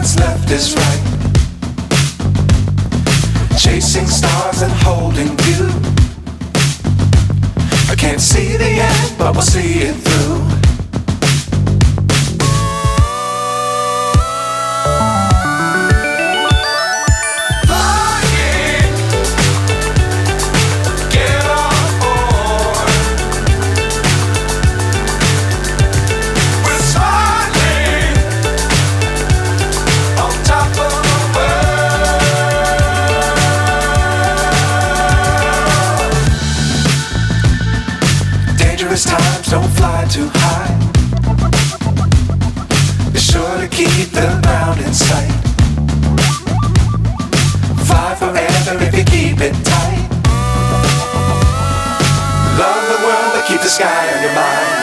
what's left is right. Chasing stars and holding you. I can't see the end, but we'll see it through. Times don't fly too high. Be sure to keep the ground in sight. Fly forever if you keep it tight. Love the world but keep the sky on your mind.